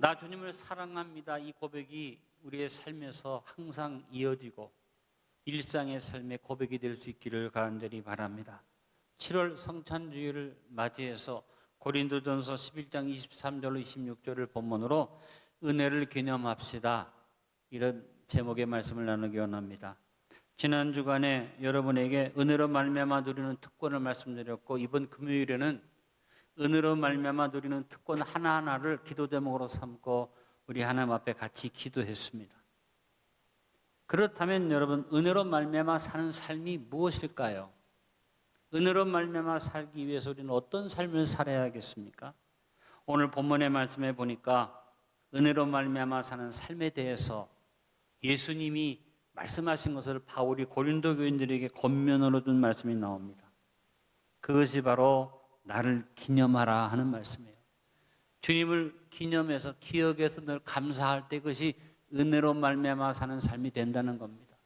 나 주님을 사랑합니다. 이 고백이 우리의 삶에서 항상 이어지고 일상의 삶의 고백이 될 수 있기를 간절히 바랍니다. 7월 성찬주의를 맞이해서 고린도전서 11장 23절로 26절을 본문으로 은혜를 기념합시다, 이런 제목의 말씀을 나누기 원합니다. 지난 주간에 여러분에게 은혜로 말미암아 누리는 특권을 말씀드렸고, 이번 금요일에는 은혜로 말미암아 누리는 특권 하나하나를 기도 제목으로 삼고 우리 하나님 앞에 같이 기도했습니다. 그렇다면 여러분, 은혜로 말미암아 사는 삶이 무엇일까요? 은혜로 말미암아 살기 위해서 우리는 어떤 삶을 살아야겠습니까? 오늘 본문의 말씀에 보니까 은혜로 말미암아 사는 삶에 대해서 예수님이 말씀하신 것을 바울이 고린도 교인들에게 권면으로 준 말씀이 나옵니다. 그것이 바로 나를 기념하라 하는 말씀이에요. 주님을 기념해서 기억해서 늘 감사할 때 그것이 은혜로 말미암아 사는 삶이 된다는 겁니다.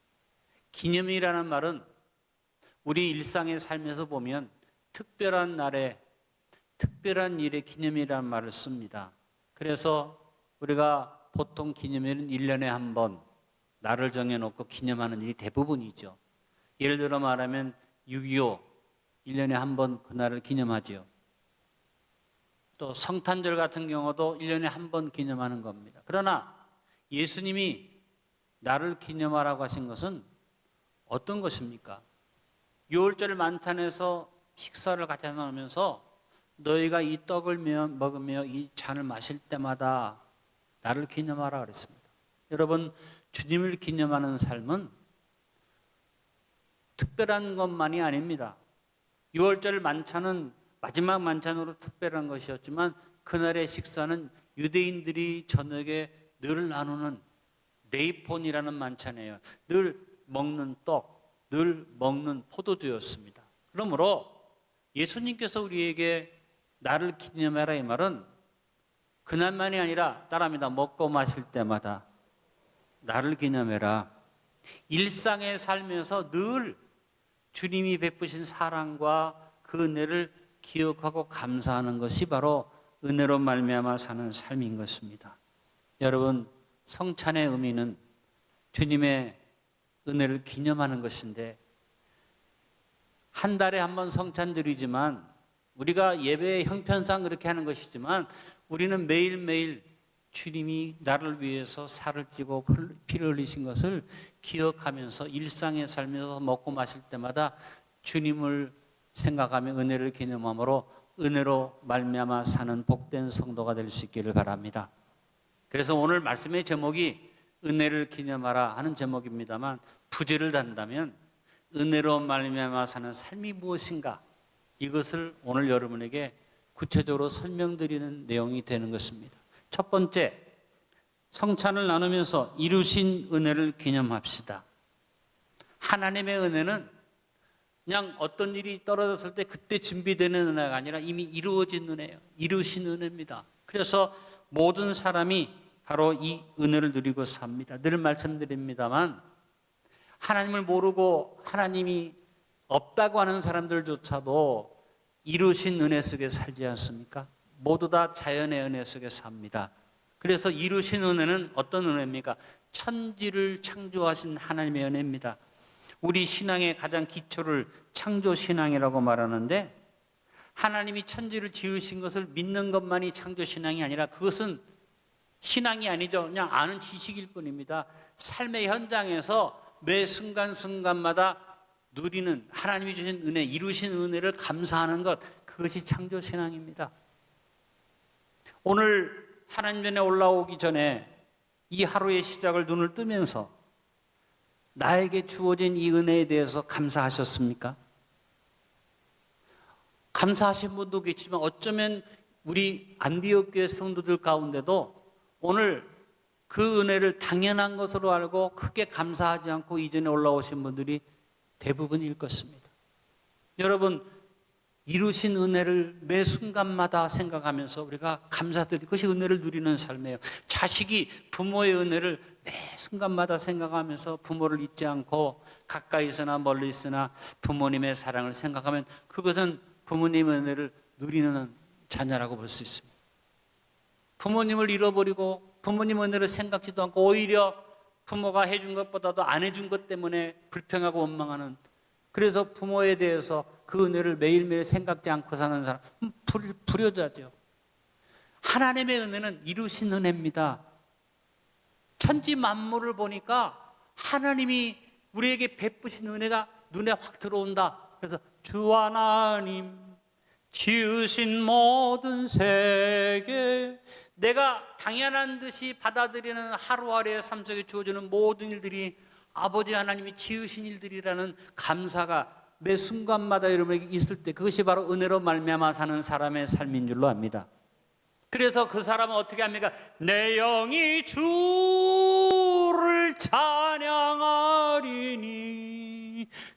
기념이라는 말은 우리 일상의 삶에서 보면 특별한 날에 특별한 일의 기념이라는 말을 씁니다. 그래서 우리가 보통 기념일은 1년에 한 번 날을 정해놓고 기념하는 일이 대부분이죠. 예를 들어 말하면 6.25 1년에 한 번 그날을 기념하죠. 또 성탄절 같은 경우도 1년에 한 번 기념하는 겁니다. 그러나 예수님이 나를 기념하라고 하신 것은 어떤 것입니까? 6월절 만찬에서 식사를 같이 나누면서 너희가 이 떡을 먹으며 이 잔을 마실 때마다 나를 기념하라 그랬습니다. 여러분, 주님을 기념하는 삶은 특별한 것만이 아닙니다. 6월절 만찬은 마지막 만찬으로 특별한 것이었지만 그날의 식사는 유대인들이 저녁에 늘 나누는 네이폰이라는 만찬이에요. 늘 먹는 떡, 늘 먹는 포도주였습니다. 그러므로 예수님께서 우리에게 나를 기념하라 이 말은 그날만이 아니라 따라합니다. 먹고 마실 때마다 나를 기념해라. 일상의 삶에서 늘 주님이 베푸신 사랑과 그 은혜를 기억하고 감사하는 것이 바로 은혜로 말미암아 사는 삶인 것입니다. 여러분, 성찬의 의미는 주님의 은혜를 기념하는 것인데, 한 달에 한 번 성찬 드리지만 우리가 예배의 형편상 그렇게 하는 것이지만 우리는 매일매일 주님이 나를 위해서 살을 찌고 피를 흘리신 것을 기억하면서 일상의 삶에서 먹고 마실 때마다 주님을 생각하며 은혜를 기념함으로 은혜로 말미암아 사는 복된 성도가 될 수 있기를 바랍니다. 그래서 오늘 말씀의 제목이 은혜를 기념하라 하는 제목입니다만, 부제를 단다면 은혜로 말미암아 사는 삶이 무엇인가, 이것을 오늘 여러분에게 구체적으로 설명드리는 내용이 되는 것입니다. 첫 번째, 성찬을 나누면서 이루신 은혜를 기념합시다. 하나님의 은혜는 그냥 어떤 일이 떨어졌을 때 그때 준비되는 은혜가 아니라 이미 이루어진 은혜예요. 이루신 은혜입니다. 그래서 모든 사람이 바로 이 은혜를 누리고 삽니다. 늘 말씀드립니다만 하나님을 모르고 하나님이 없다고 하는 사람들조차도 이루신 은혜 속에 살지 않습니까? 모두 다 자연의 은혜 속에 삽니다. 그래서 이루신 은혜는 어떤 은혜입니까? 천지를 창조하신 하나님의 은혜입니다. 우리 신앙의 가장 기초를 창조신앙이라고 말하는데, 하나님이 천지를 지으신 것을 믿는 것만이 창조신앙이 아니라 그것은 신앙이 아니죠. 그냥 아는 지식일 뿐입니다. 삶의 현장에서 매 순간순간마다 누리는 하나님이 주신 은혜, 이루신 은혜를 감사하는 것, 그것이 창조신앙입니다. 오늘 하나님 전에 올라오기 전에 이 하루의 시작을 눈을 뜨면서 나에게 주어진 이 은혜에 대해서 감사하셨습니까? 감사하신 분도 계시지만 어쩌면 우리 안디옥교회 성도들 가운데도 오늘 그 은혜를 당연한 것으로 알고 크게 감사하지 않고 이전에 올라오신 분들이 대부분일 것입니다. 여러분, 이루신 은혜를 매 순간마다 생각하면서 우리가 감사드리고, 그것이 은혜를 누리는 삶이에요. 자식이 부모의 은혜를 매 순간마다 생각하면서 부모를 잊지 않고 가까이 있으나 멀리 있으나 부모님의 사랑을 생각하면 그것은 부모님의 은혜를 누리는 자녀라고 볼 수 있습니다. 부모님을 잃어버리고 부모님 은혜를 생각지도 않고 오히려 부모가 해준 것보다도 안 해준 것 때문에 불평하고 원망하는, 그래서 부모에 대해서 그 은혜를 매일매일 생각지 않고 사는 사람, 불효자죠. 하나님의 은혜는 이루신 은혜입니다. 천지 만물을 보니까 하나님이 우리에게 베푸신 은혜가 눈에 확 들어온다. 그래서 주 하나님 지으신 모든 세계, 내가 당연한 듯이 받아들이는 하루하루의 삶 속에 주어지는 모든 일들이 아버지 하나님이 지으신 일들이라는 감사가 매 순간마다 여러분에게 있을 때, 그것이 바로 은혜로 말미암아 사는 사람의 삶인 줄로 압니다. 그래서 그 사람은 어떻게 합니까? 내 영이 주를 찬양하리니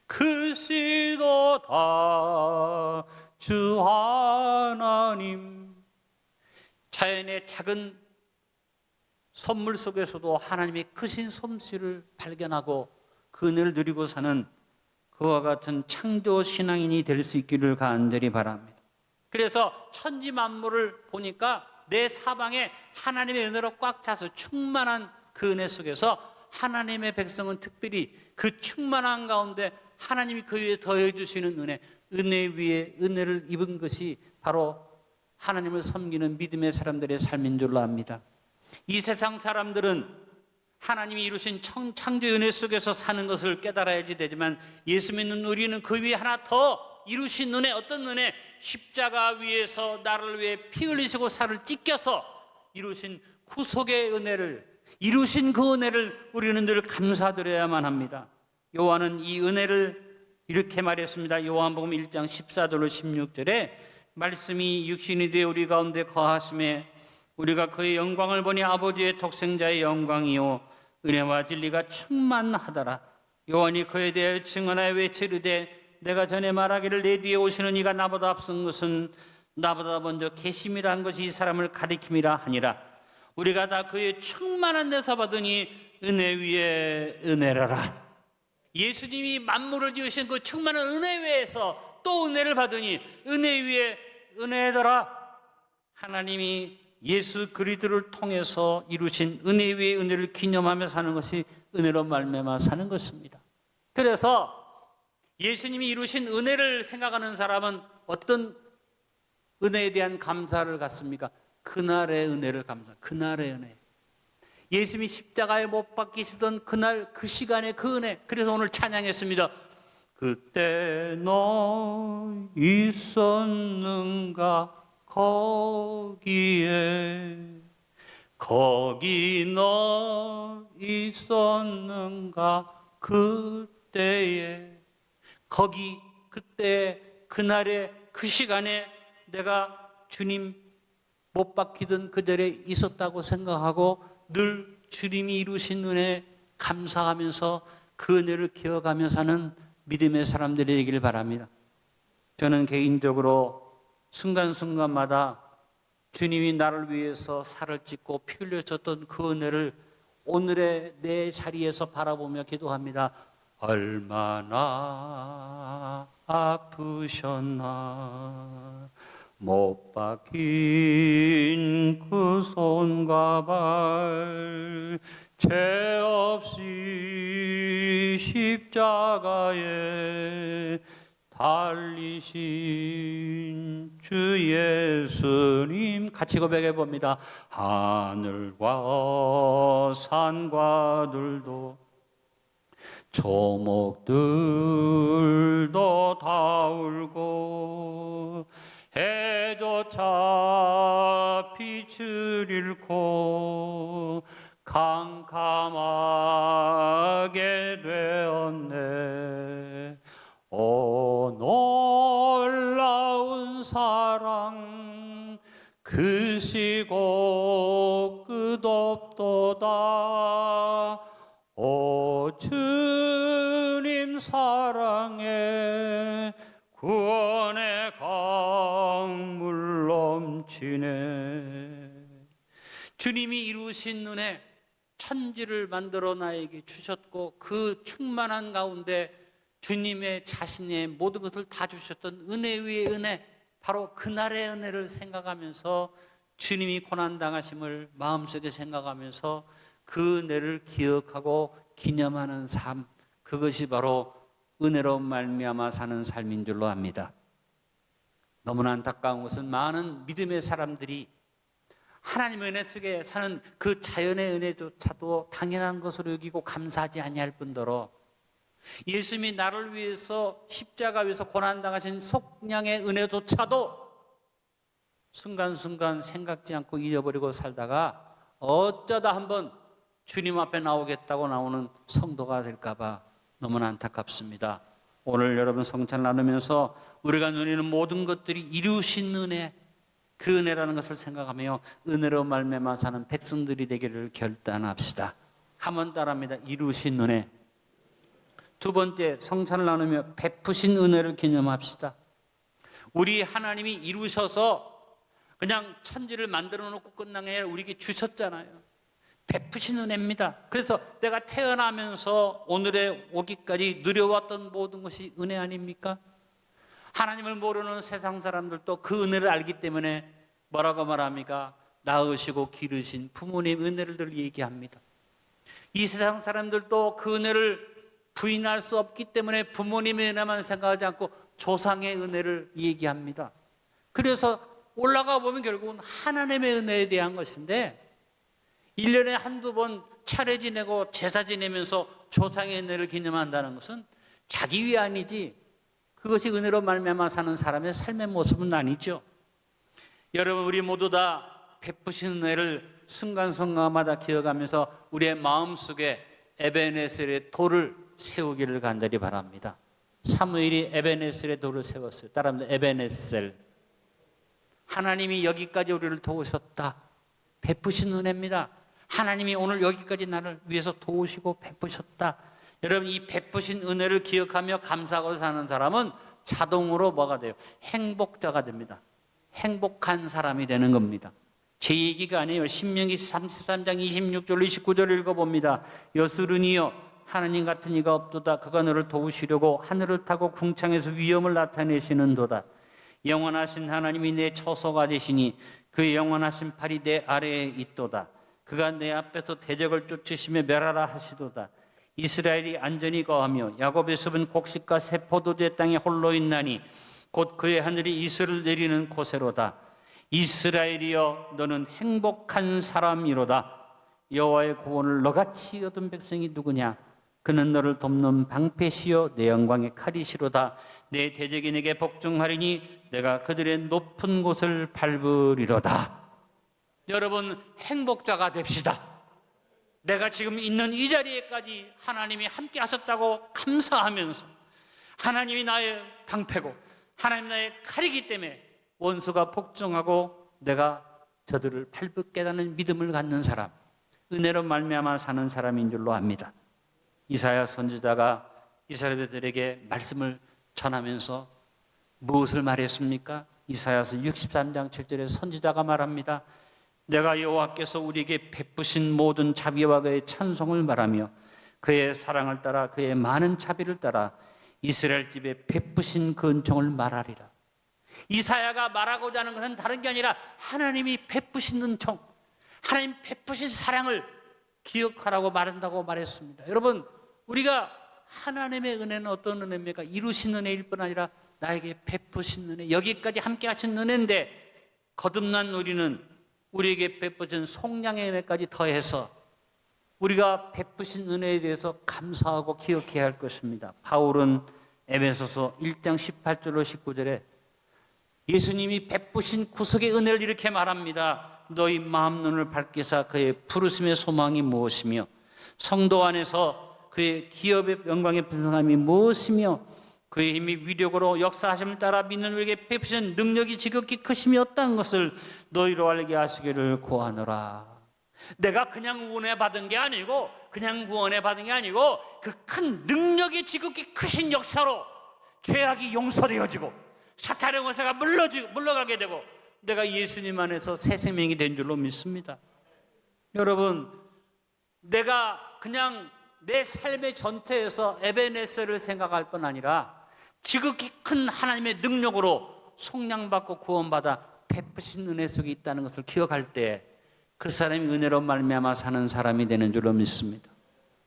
크시도다 주 하나님. 자연의 작은 선물 속에서도 하나님의 크신 솜씨를 발견하고 그 은혜를 누리고 사는 그와 같은 창조 신앙인이 될 수 있기를 간절히 바랍니다. 그래서 천지 만물을 보니까 내 사방에 하나님의 은혜로 꽉 차서 충만한 그 은혜 속에서 하나님의 백성은 특별히 그 충만한 가운데 하나님이 그 위에 더해 주시는 은혜 위에 은혜를 입은 것이 바로 하나님을 섬기는 믿음의 사람들의 삶인 줄로 압니다. 이 세상 사람들은 하나님이 이루신 창조의 은혜 속에서 사는 것을 깨달아야지 되지만, 예수 믿는 우리는 그 위에 하나 더 이루신 은혜, 어떤 은혜? 십자가 위에서 나를 위해 피 흘리시고 살을 찢겨서 이루신 구속의 은혜를, 이루신 그 은혜를 우리는 늘 감사드려야만 합니다. 요한은 이 은혜를 이렇게 말했습니다. 요한복음 1장 14절로 16절에 말씀이 육신이 되어 우리 가운데 거하심에 우리가 그의 영광을 보니 아버지의 독생자의 영광이요 은혜와 진리가 충만하더라. 요한이 그에 대하여 증언하여 외치르되 내가 전에 말하기를 내 뒤에 오시는 이가 나보다 앞선 것은 나보다 먼저 계심이라 한 것이 이 사람을 가리킴이라 하니라. 우리가 다 그의 충만한 데서 받으니 은혜 위에 은혜라라. 예수님이 만물을 지으신 그 충만한 은혜 위에서 또 은혜를 받으니 은혜 위에 은혜더라. 하나님이 예수 그리스도를 통해서 이루신 은혜 위에 은혜를 기념하며 사는 것이 은혜로 말미암아 사는 것입니다. 그래서 예수님이 이루신 은혜를 생각하는 사람은 어떤 은혜에 대한 감사를 갖습니까? 그날의 은혜를 그날의 은혜. 예수님이 십자가에 못 박히시던 그날 그 시간의 그 은혜. 그래서 오늘 찬양했습니다. 그때 너 있었는가 거기에, 거기 너 있었는가 그때에, 거기 그때 그날의 그 시간에 내가 주님 못 박히던 그 자리에 있었다고 생각하고 늘 주님이 이루신 은혜 감사하면서 그 은혜를 기억하며 사는 믿음의 사람들이 되기를 바랍니다. 저는 개인적으로 순간순간마다 주님이 나를 위해서 살을 찢고 피 흘려줬던 그 은혜를 오늘의 내 자리에서 바라보며 기도합니다. 얼마나 아프셨나, 못 박힌 그 손과 발, 죄 없이 십자가에 달리신 주 예수님. 같이 고백해 봅니다. 하늘과 산과 들도 조목들도 다 울고 해조차 빛을 잃고 캄캄하게 되었네. 오 놀라운 사랑 크시고 끝없도다. 오 주님 사랑에 구원의 강물 넘치네. 주님이 이루신 은혜, 천지를 만들어 나에게 주셨고 그 충만한 가운데 주님의 자신의 모든 것을 다 주셨던 은혜 위에 은혜, 바로 그날의 은혜를 생각하면서 주님이 고난당하심을 마음속에 생각하면서 그 은혜를 기억하고 기념하는 삶, 그것이 바로 은혜로 말미암아 사는 삶인 줄로 압니다. 너무나 안타까운 것은 많은 믿음의 사람들이 하나님의 은혜 속에 사는 그 자연의 은혜조차도 당연한 것으로 여기고 감사하지 아니할 뿐더러 예수님이 나를 위해서 십자가 위에서 고난당하신 속량의 은혜조차도 순간순간 생각지 않고 잃어버리고 살다가 어쩌다 한번 주님 앞에 나오겠다고 나오는 성도가 될까 봐 너무나 안타깝습니다. 오늘 여러분 성찬 나누면서 우리가 누리는 모든 것들이 이루신 은혜, 그 은혜라는 것을 생각하며 은혜로 말미암아 사는 백성들이 되기를 결단합시다. 한번 따라합니다. 이루신 은혜. 두 번째, 성찬을 나누며 베푸신 은혜를 기념합시다. 우리 하나님이 이루셔서 그냥 천지를 만들어 놓고 끝난 게 아니라 우리에게 주셨잖아요. 베푸신 은혜입니다. 그래서 내가 태어나면서 오늘에 오기까지 누려왔던 모든 것이 은혜 아닙니까? 하나님을 모르는 세상 사람들도 그 은혜를 알기 때문에 뭐라고 말합니까? 낳으시고 기르신 부모님 은혜를 얘기합니다. 이 세상 사람들도 그 은혜를 부인할 수 없기 때문에 부모님의 은혜만 생각하지 않고 조상의 은혜를 얘기합니다. 그래서 올라가 보면 결국은 하나님의 은혜에 대한 것인데 1년에 한두 번 차례 지내고 제사 지내면서 조상의 은혜를 기념한다는 것은 자기 위안이지 그것이 은혜로 말미암아 사는 사람의 삶의 모습은 아니죠. 여러분, 우리 모두 다 베푸신 은혜를 순간순간마다 기억하면서 우리의 마음속에 에베네셀의 돌을 세우기를 간절히 바랍니다. 사무엘이 에베네셀의 돌을 세웠어요. 따라합니다. 에베네셀. 하나님이 여기까지 우리를 도우셨다. 베푸신 은혜입니다. 하나님이 오늘 여기까지 나를 위해서 도우시고 베푸셨다. 여러분, 이 베푸신 은혜를 기억하며 감사하고 사는 사람은 자동으로 뭐가 돼요? 행복자가 됩니다. 행복한 사람이 되는 겁니다. 제 얘기가 아니에요. 신명기 33장 26절 29절 읽어봅니다. 여스르니여 하나님 같은 이가 없도다. 그가 너를 도우시려고 하늘을 타고 궁창에서 위엄을 나타내시는도다. 영원하신 하나님이 내 처소가 되시니 그의 영원하신 팔이 내 아래에 있도다. 그가 내 앞에서 대적을 쫓으시며 멸하라 하시도다. 이스라엘이 안전히 거하며 야곱의 습은 곡식과 새 포도주의 땅에 홀로 있나니 곧 그의 하늘이 이슬을 내리는 곳에로다. 이스라엘이여 너는 행복한 사람이로다. 여호와의 구원을 너같이 얻은 백성이 누구냐? 그는 너를 돕는 방패시요 내 영광의 칼이시로다. 내 대적이 내게 복종하리니 내가 그들의 높은 곳을 밟으리로다. 여러분, 행복자가 됩시다. 내가 지금 있는 이 자리에까지 하나님이 함께 하셨다고 감사하면서 하나님이 나의 방패고 하나님 나의 칼이기 때문에 원수가 복종하고 내가 저들을 밟겠다는 믿음을 갖는 사람, 은혜로 말미암아 사는 사람인 줄로 압니다. 이사야 선지자가 이스라엘들에게 말씀을 전하면서 무엇을 말했습니까? 이사야서 63장 7절에 선지자가 말합니다. 내가 여호와께서 우리에게 베푸신 모든 자비와 그의 찬송을 말하며 그의 사랑을 따라 그의 많은 자비를 따라 이스라엘 집에 베푸신 그 은총을 말하리라. 이사야가 말하고자 하는 것은 다른 게 아니라 하나님이 베푸신 은총, 하나님 베푸신 사랑을 기억하라고 말한다고 말했습니다. 여러분, 우리가 하나님의 은혜는 어떤 은혜입니까? 이루신 은혜일 뿐 아니라 나에게 베푸신 은혜, 여기까지 함께 하신 은혜인데 거듭난 우리는 우리에게 베푸신 속량의 은혜까지 더해서 우리가 베푸신 은혜에 대해서 감사하고 기억해야 할 것입니다. 바울은 에베소서 1장 18절로 19절에 예수님이 베푸신 구속의 은혜를 이렇게 말합니다. 너희 마음 눈을 밝히사 그의 부르심의 소망이 무엇이며 성도 안에서 그의 기업의 영광의 분성함이 무엇이며 그의 힘이 위력으로 역사하심을 따라 믿는 우리에게 베푸신 능력이 지극히 크심이 어떠한 것을 너희로 알게 하시기를 구하노라. 내가 그냥 은혜 받은 게 아니고 그냥 구원해 받은 게 아니고 그 큰 능력이 지극히 크신 역사로 죄악이 용서되어지고 사탄의 권세가 물러가게 되고 내가 예수님 안에서 새 생명이 된 줄로 믿습니다. 여러분, 내가 그냥 내 삶의 전체에서 에베네셀을 생각할 뿐 아니라 지극히 큰 하나님의 능력으로 속량받고 구원받아 베푸신 은혜 속에 있다는 것을 기억할 때 그 사람이 은혜로 말미암아 사는 사람이 되는 줄로 믿습니다.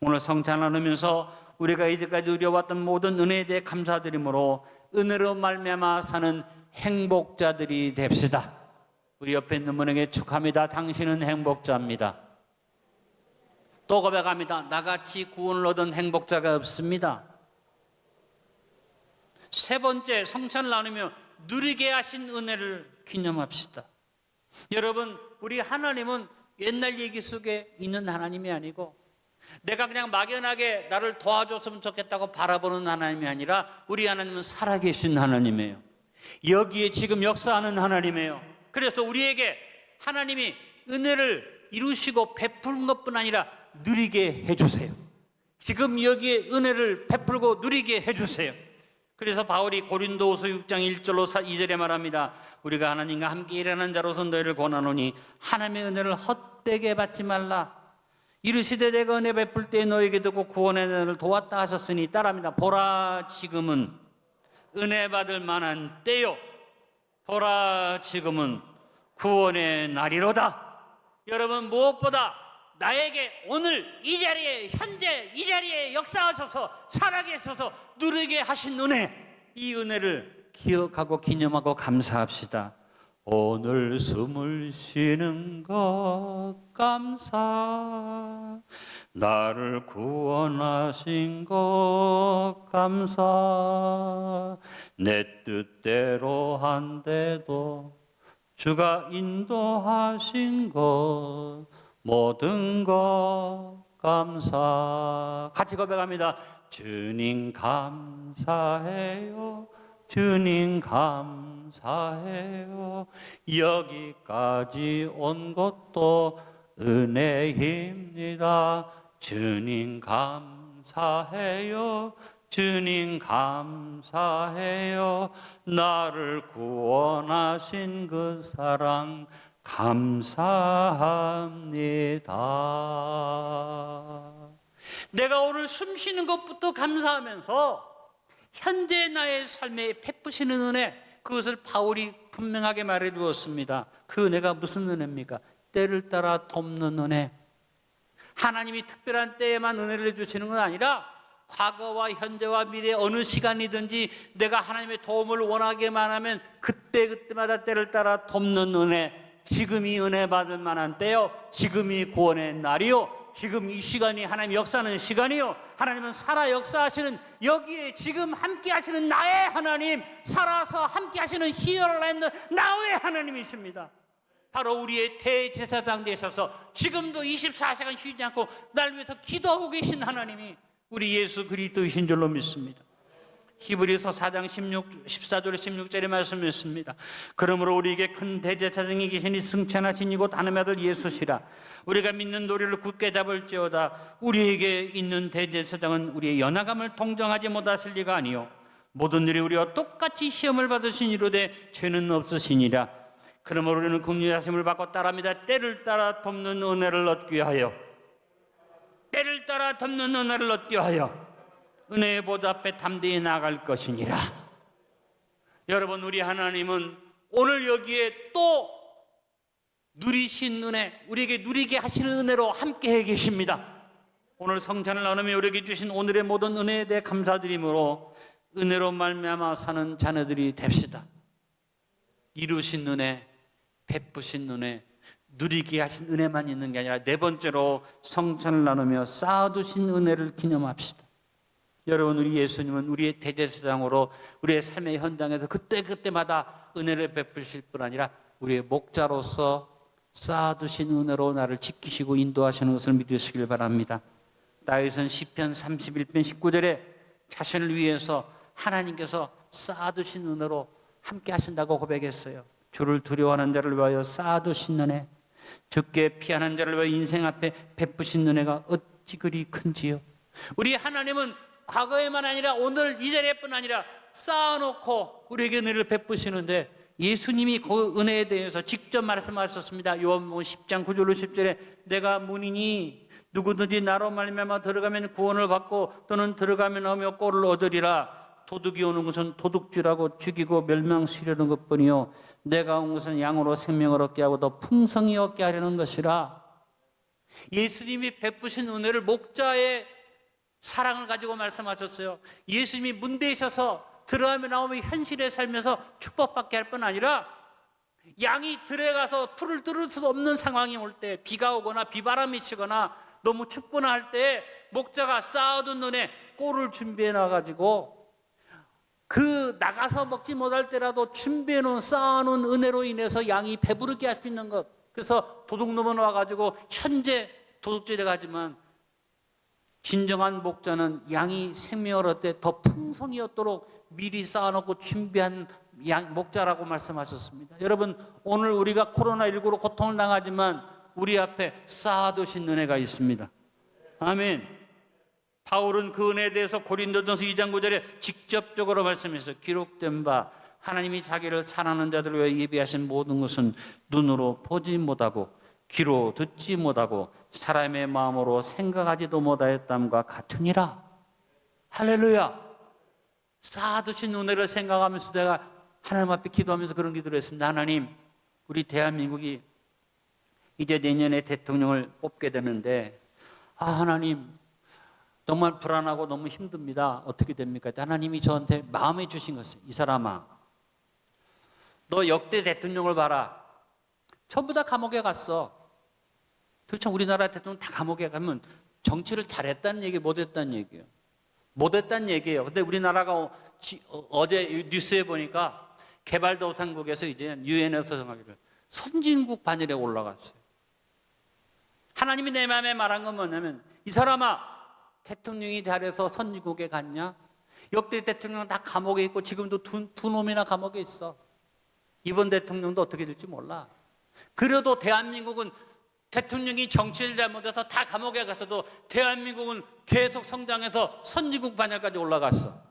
오늘 성찬 나누면서 우리가 이제까지 누려왔던 모든 은혜에 대해 감사드림으로 은혜로 말미암아 사는 행복자들이 됩시다. 우리 옆에 있는 분에게 축하합니다. 당신은 행복자입니다. 또 고백합니다. 나같이 구원을 얻은 행복자가 없습니다. 세 번째, 성찬을 나누며 누리게 하신 은혜를 기념합시다. 여러분, 우리 하나님은 옛날 얘기 속에 있는 하나님이 아니고 내가 그냥 막연하게 나를 도와줬으면 좋겠다고 바라보는 하나님이 아니라 우리 하나님은 살아계신 하나님이에요. 여기에 지금 역사하는 하나님이에요. 그래서 우리에게 하나님이 은혜를 이루시고 베푸는 것뿐 아니라 누리게 해주세요. 지금 여기에 은혜를 베풀고 누리게 해주세요. 그래서 바울이 고린도후서 6장 1절로 2절에 말합니다. 우리가 하나님과 함께 일하는 자로서 너희를 권하노니 하나님의 은혜를 헛되게 받지 말라. 이르시되 내가 은혜 베풀 때에 너에게도 꼭 구원의 은혜를 도왔다 하셨으니 따라합니다. 보라 지금은 은혜 받을 만한 때요, 보라 지금은 구원의 날이로다. 여러분, 무엇보다 나에게 오늘 이 자리에, 현재 이 자리에 역사하셔서 살아계셔서 누리게 하신 은혜, 이 은혜를 기억하고 기념하고 감사합시다. 오늘 숨을 쉬는 것 감사, 나를 구원하신 것 감사, 내 뜻대로 한데도 주가 인도하신 것 모든 것 감사. 같이 고백합니다. 주님 감사해요, 주님 감사해요, 여기까지 온 것도 은혜입니다. 주님 감사해요, 주님 감사해요, 나를 구원하신 그 사랑 감사합니다. 내가 오늘 숨 쉬는 것부터 감사하면서 현재 나의 삶에 베푸시는 은혜, 그것을 바울이 분명하게 말해 두었습니다. 그 은혜가 무슨 은혜입니까? 때를 따라 돕는 은혜. 하나님이 특별한 때에만 은혜를 주시는 건 아니라 과거와 현재와 미래 어느 시간이든지 내가 하나님의 도움을 원하게만 하면 그때마다 때를 따라 돕는 은혜. 지금이 은혜 받을 만한 때요, 지금이 구원의 날이요, 지금 이 시간이 하나님 역사하는 시간이요, 하나님은 살아 역사하시는, 여기에 지금 함께 하시는 나의 하나님, 살아서 함께 하시는 히어랜드 나의 하나님이십니다. 바로 우리의 대제사장 되셔서 지금도 24시간 쉬지 않고 날 위해서 기도하고 계신 하나님이 우리 예수 그리스도이신 줄로 믿습니다. 히브리서 4장 14절 16절의 말씀이 있습니다. 그러므로 우리에게 큰 대제사장이 계시니 승천하신 이곳 하나님의 아들 예수시라. 우리가 믿는 도리를 굳게 잡을지어다. 우리에게 있는 대제사장은 우리의 연약함을 동정하지 못하실 리가 아니요 모든 일이 우리와 똑같이 시험을 받으신 이로되 죄는 없으시니라. 그러므로 우리는 긍휼하심을 받고 따릅니다. 때를 따라 돕는 은혜를 얻기 위하여, 때를 따라 돕는 은혜를 얻기 위하여 은혜의 보좌 앞에 담대히 나아갈 것이니라. 여러분, 우리 하나님은 오늘 여기에 또 누리신 은혜, 우리에게 누리게 하시는 은혜로 함께해 계십니다. 오늘 성찬을 나누며 우리에게 주신 오늘의 모든 은혜에 대해 감사드림으로 은혜로 말미암아 사는 자녀들이 됩시다. 이루신 은혜, 베푸신 은혜, 누리게 하신 은혜만 있는 게 아니라 네 번째로 성찬을 나누며 쌓아두신 은혜를 기념합시다. 여러분, 우리 예수님은 우리의 대제사장으로 우리의 삶의 현장에서 그때마다 은혜를 베푸실 뿐 아니라 우리의 목자로서 쌓아두신 은혜로 나를 지키시고 인도하시는 것을 믿으시길 바랍니다. 다윗은 시편 31편 19절에 자신을 위해서 하나님께서 쌓아두신 은혜로 함께 하신다고 고백했어요. 주를 두려워하는 자를 위하여 쌓아두신 은혜, 주께 피하는 자를 위하여 인생 앞에 베푸신 은혜가 어찌 그리 큰지요. 우리 하나님은 과거에만 아니라 오늘 이 자리에뿐 아니라 쌓아놓고 우리에게 은혜를 베푸시는데, 예수님이 그 은혜에 대해서 직접 말씀하셨습니다. 요한복음 10장 9절로 10절에 내가 문이니 누구든지 나로 말미암아 들어가면 구원을 받고 또는 들어가면 오며 꼴을 얻으리라. 도둑이 오는 것은 도둑질하고 죽이고 멸망시려는 것뿐이요 내가 온 것은 양으로 생명을 얻게 하고 더 풍성히 얻게 하려는 것이라. 예수님이 베푸신 은혜를 목자의 사랑을 가지고 말씀하셨어요. 예수님이 문대에셔서 들어가며 나오며 현실에 살면서 축복받게 할 뿐 아니라 양이 들어가서 풀을 뚫을 수 없는 상황이 올 때, 비가 오거나 비바람이 치거나 너무 춥거나 할 때 목자가 쌓아둔 은혜 꼴을 준비해 놔가지고 그 나가서 먹지 못할 때라도 준비해 놓은 쌓아놓은 은혜로 인해서 양이 배부르게 할 수 있는 것. 그래서 도둑놈은 와가지고 현재 도둑질해 가지만 진정한 목자는 양이 생명을 얻을 때 더 풍성히 얻도록 미리 쌓아놓고 준비한 목자라고 말씀하셨습니다. 여러분, 오늘 우리가 코로나19로 고통을 당하지만 우리 앞에 쌓아두신 은혜가 있습니다. 아멘. 바울은 그 은혜에 대해서 고린도전서 2장 9절에 직접적으로 말씀했어요. 기록된 바 하나님이 자기를 사랑하는 자들을 위해 예비하신 모든 것은 눈으로 보지 못하고 귀로 듣지 못하고 사람의 마음으로 생각하지도 못하였담과 같으니라. 할렐루야. 쌓아두신 은혜를 생각하면서 제가 하나님 앞에 기도하면서 그런 기도를 했습니다. 하나님, 우리 대한민국이 이제 내년에 대통령을 뽑게 되는데 하나님 정말 불안하고 너무 힘듭니다. 어떻게 됩니까? 하나님이 저한테 마음에 주신 것을, 이 사람아, 너 역대 대통령을 봐라. 전부 다 감옥에 갔어. 도대체 우리나라 대통령 다 감옥에 가면 정치를 잘했다는 얘기, 못했다는 얘기예요. 못했다는 얘기예요. 근데 우리나라가 어제 뉴스에 보니까 개발도상국에서 이제 유엔에서 정하기를 선진국 반열에 올라갔어요. 하나님이 내 마음에 말한 건 뭐냐면, 이 사람아, 대통령이 잘해서 선진국에 갔냐? 역대 대통령은 다 감옥에 있고 지금도 두 놈이나 감옥에 있어. 이번 대통령도 어떻게 될지 몰라. 그래도 대한민국은 대통령이 정치를 잘못해서 다 감옥에 갔어도 대한민국은 계속 성장해서 선진국 반열까지 올라갔어.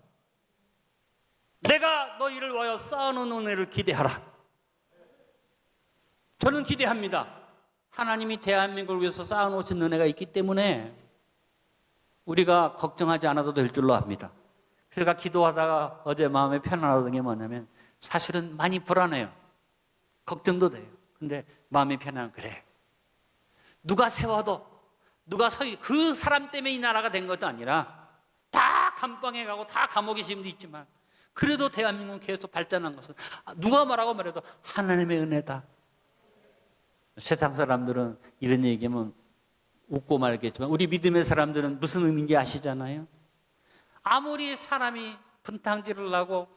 내가 너희를 위하여 쌓아놓은 은혜를 기대하라. 저는 기대합니다. 하나님이 대한민국을 위해서 쌓아놓으신 은혜가 있기 때문에 우리가 걱정하지 않아도 될 줄로 압니다. 제가 기도하다가 어제 마음에 편안하던 게 뭐냐면, 사실은 많이 불안해요. 걱정도 돼요. 근데 마음이 편안한, 그래, 누가 세워도 그 사람 때문에 이 나라가 된 것도 아니라 다 감방에 가고 다 감옥에 지금도 있지만 그래도 대한민국은 계속 발전한 것은 누가 뭐라고 말해도 하나님의 은혜다. 세상 사람들은 이런 얘기하면 웃고 말겠지만 우리 믿음의 사람들은 무슨 의미인지 아시잖아요. 아무리 사람이 분탕질을 하고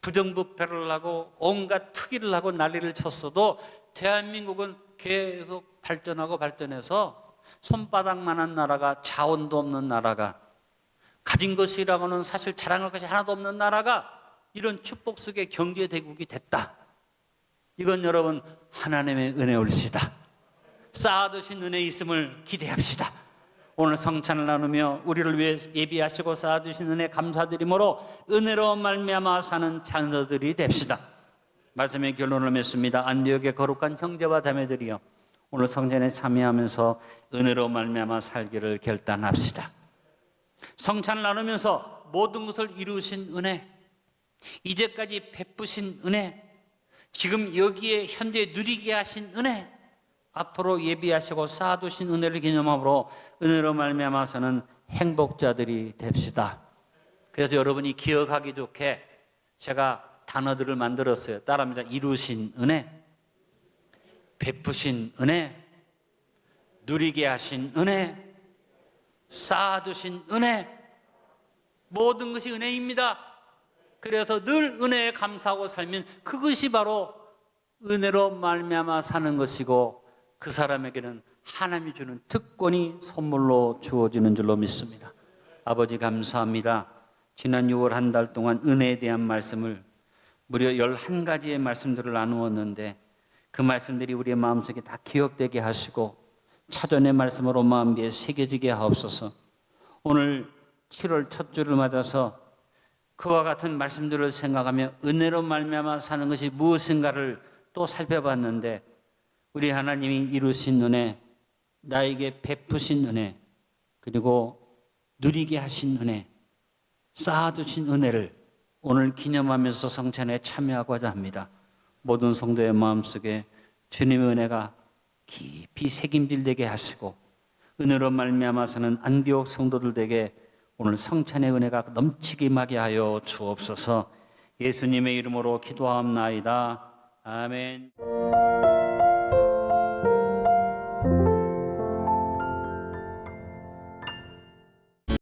부정부패를 하고 온갖 투기를 하고 난리를 쳤어도 대한민국은 계속 발전하고 발전해서 손바닥만한 나라가, 자원도 없는 나라가, 가진 것이라고는 사실 자랑할 것이 하나도 없는 나라가 이런 축복 속의 경제대국이 됐다. 이건 여러분 하나님의 은혜올시다. 쌓아두신 은혜 있음을 기대합시다. 오늘 성찬을 나누며 우리를 위해 예비하시고 쌓아두신 은혜 감사드림으로 은혜로 말미암아 사는 자녀들이 됩시다. 말씀의 결론을 맺습니다. 안디옥의 거룩한 형제와 자매들이여, 오늘 성전에 참여하면서 은혜로 말미암아 살기를 결단합시다. 성찬을 나누면서 모든 것을 이루신 은혜, 이제까지 베푸신 은혜, 지금 여기에 현재 누리게 하신 은혜, 앞으로 예비하시고 쌓아두신 은혜를 기념함으로 은혜로 말미암아서는 행복자들이 됩시다. 그래서 여러분이 기억하기 좋게 제가 단어들을 만들었어요. 따라합니다. 이루신 은혜, 베푸신 은혜, 누리게 하신 은혜, 쌓아두신 은혜, 모든 것이 은혜입니다. 그래서 늘 은혜에 감사하고 살면 그것이 바로 은혜로 말미암아 사는 것이고, 그 사람에게는 하나님이 주는 특권이 선물로 주어지는 줄로 믿습니다. 아버지 감사합니다. 지난 6월 한 달 동안 은혜에 대한 말씀을 무려 11가지의 말씀들을 나누었는데 그 말씀들이 우리의 마음속에 다 기억되게 하시고 차전의 말씀으로 마음에 새겨지게 하옵소서. 오늘 7월 첫 주를 맞아서 그와 같은 말씀들을 생각하며 은혜로 말미암아 사는 것이 무엇인가를 또 살펴봤는데, 우리 하나님이 이루신 은혜, 나에게 베푸신 은혜, 그리고 누리게 하신 은혜, 쌓아두신 은혜를 오늘 기념하면서 성찬에 참여하고자 합니다. 모든 성도의 마음속에 주님의 은혜가 깊이 새김질되게 하시고 은혜로 말미암아서는 안디옥 성도들에게 오늘 성찬의 은혜가 넘치게 임하게 하여 주옵소서. 예수님의 이름으로 기도하옵나이다. 아멘.